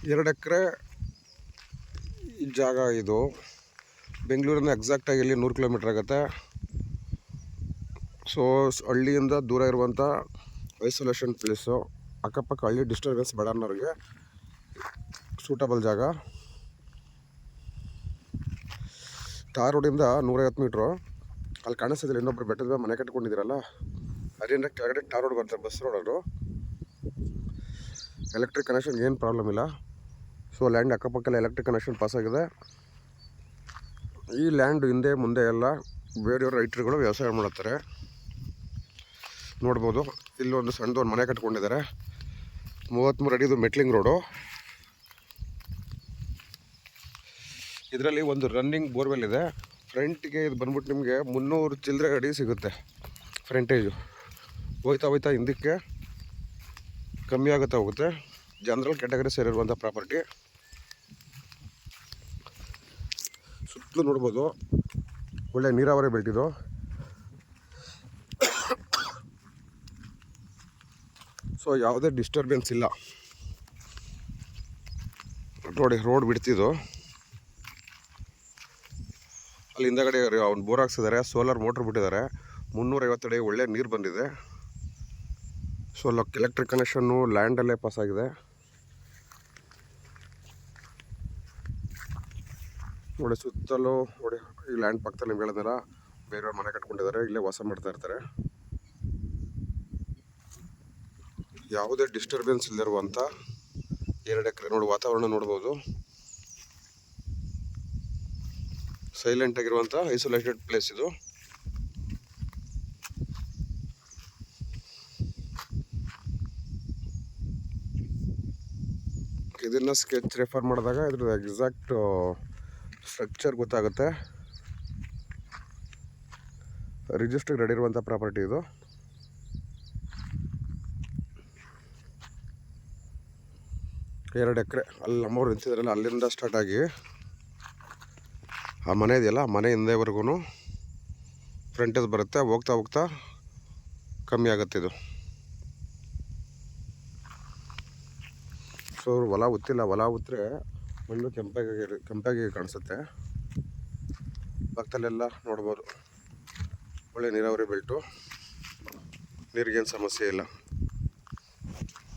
2 ಎಕರೆ ಜಾಗ ಇದು. ಬೆಂಗಳೂರಿಂದ ಎಕ್ಸಾಕ್ಟಾಗಿ ಇಲ್ಲಿ 100 ಕಿಲೋಮೀಟ್ರ್ ಆಗುತ್ತೆ. ಸೊ ಹಳ್ಳಿಯಿಂದ ದೂರ ಇರುವಂಥ ಐಸೋಲೇಷನ್ ಪ್ಲೇಸು. ಅಕ್ಕಪಕ್ಕ ಹಳ್ಳಿ ಡಿಸ್ಟರ್ಬೆನ್ಸ್ ಬೇಡ ಅನ್ನೋರಿಗೆ ಸೂಟಬಲ್ ಜಾಗ. ಟಾರ್ ರೋಡಿಂದ 150 ಮೀಟ್ರು. ಅಲ್ಲಿ ಕಾಣಿಸ್ತಿದ್ದಿಲ್ಲ ಇನ್ನೊಬ್ರು ಬೆಟ್ಟದ ಮೇಲೆ ಮನೆ ಕಟ್ಕೊಂಡಿದ್ದೀರಲ್ಲ, ಅದರಿಂದ ಕೆಳಗಡೆ ಟಾರ್ ರೋಡ್ ಬರ್ತಾರೆ, ಬಸ್ ರೋಡರು. ಎಲೆಕ್ಟ್ರಿಕ್ ಕನೆಕ್ಷನ್ ಏನು ಪ್ರಾಬ್ಲಮ್ ಇಲ್ಲ. ಸೊ ಲ್ಯಾಂಡ್ ಅಕ್ಕಪಕ್ಕಲ್ಲ ಎಲೆಕ್ಟ್ರಿಕ್ ಕನೆಕ್ಷನ್ ಪಾಸ್ ಆಗಿದೆ. ಈ ಲ್ಯಾಂಡ್ ಹಿಂದೆ ಮುಂದೆ ಎಲ್ಲ ಬೇರೆಯವ್ರ ರೈತರುಗಳು ವ್ಯವಸಾಯ ಮಾಡುತ್ತಾರೆ. ನೋಡ್ಬೋದು, ಇಲ್ಲೊಂದು ಸಣ್ಣದೊಂದು ಮನೆ ಕಟ್ಕೊಂಡಿದ್ದಾರೆ. 33 ಅಡಿದು ಮೆಟ್ಲಿಂಗ್ ರೋಡು. ಇದರಲ್ಲಿ ಒಂದು ರನ್ನಿಂಗ್ ಬೋರ್ವೆಲ್ ಇದೆ. ಫ್ರಂಟ್ಗೆ ಇದು ಬಂದ್ಬಿಟ್ಟು ನಿಮಗೆ 300 ಚಿಲ್ಲರೆ ಅಡಿ ಸಿಗುತ್ತೆ ಫ್ರಂಟೇಜು. ಹೋಯ್ತಾ ಹಿಂದಕ್ಕೆ ಕಮ್ಮಿ ಆಗುತ್ತಾ ಹೋಗುತ್ತೆ. ಜನರಲ್ ಕ್ಯಾಟಗರಿ ಸೇರಿರುವಂಥ ಪ್ರಾಪರ್ಟಿ. ಸುತ್ತಲೂ ನೋಡ್ಬೋದು ಒಳ್ಳೆ ನೀರಾವರಿ ಬೆಲ್ಟಿದು. ಸೊ ಯಾವುದೇ ಡಿಸ್ಟರ್ಬೆನ್ಸ್ ಇಲ್ಲ ನೋಡಿ. ರೋಡ್ ಬಿಡ್ತಿದ್ದು ಅಲ್ಲಿ ಹಿಂದಗಡೆ ಅವ್ನು ಬೋರ್ ಹಾಕ್ಸಿದ್ದಾರೆ, ಸೋಲಾರ್ ಮೋಟ್ರ್ ಬಿಟ್ಟಿದ್ದಾರೆ. 350 ಅಡಿ ಒಳ್ಳೆ ನೀರು ಬಂದಿದೆ. ಸೊ ಎಲೆಕ್ಟ್ರಿಕ್ ಕನೆಕ್ಷನ್ನು ಲ್ಯಾಂಡಲ್ಲೇ ಪಾಸ್ ಆಗಿದೆ. ನೋಡಿ ಸುತ್ತಲೂ ನೋಡಿ, ಈ ಲ್ಯಾಂಡ್ ಪಕ್ಕದಲ್ಲಿ ನಿಮ್ಗೆ ಹೇಳಿದಾರ ಬೇರೆಯವ್ರ ಮನೆ ಕಟ್ಕೊಂಡಿದ್ದಾರೆ, ಇಲ್ಲೇ ವಾಸ ಮಾಡ್ತಾ ಇರ್ತಾರೆ. ಯಾವುದೇ ಡಿಸ್ಟರ್ಬೆನ್ಸ್ ಇಲ್ಲದಿರುವಂಥ 2 ಎಕರೆ ನೋಡಿ. ವಾತಾವರಣ ನೋಡ್ಬೋದು, ಸೈಲೆಂಟ್ ಆಗಿರುವಂಥ ಐಸೋಲೇಟೆಡ್ ಪ್ಲೇಸ್ ಇದು. ಇದನ್ನು ಸ್ಕೆಚ್ ರೆಫರ್ ಮಾಡಿದಾಗ ಇದ್ರ ಎಕ್ಸಾಕ್ಟ್ ಸ್ಟ್ರಕ್ಚರ್ ಗೊತ್ತಾಗುತ್ತೆ. ರಿಜಿಸ್ಟ್ರಿಗೆ ರೆಡಿ ಇರುವಂಥ ಪ್ರಾಪರ್ಟಿ ಇದು. ಎರಡು ಎಕರೆ ಅಲ್ಲಿ ನಮ್ಮವ್ರು ನಿಂತಿದ್ರಲ್ಲ, ಅಲ್ಲಿಂದ ಸ್ಟಾರ್ಟ್ ಆಗಿ ಆ ಮನೆ ಇದೆಯಲ್ಲ, ಆ ಮನೆ ಹಿಂದೆವರೆಗೂ ಫ್ರಂಟೇಜ್ ಬರುತ್ತೆ. ಹೋಗ್ತಾ ಕಮ್ಮಿ ಆಗುತ್ತೆ ಇದು. ಸೊ ಹೊಲ ಉತ್ತಿಲ್ಲ, ಹೊಲ ಉತ್ತರೆ ಮಣ್ಣು ಕೆಂಪಾಗಿ ಕಾಣಿಸುತ್ತೆ. ಪಕ್ಕದಲ್ಲೆಲ್ಲ ನೋಡ್ಬೋದು ಒಳ್ಳೆ ನೀರಾವರಿ ಬೆಲ್ಟು, ನೀರಿಗೇನು ಸಮಸ್ಯೆ ಇಲ್ಲ.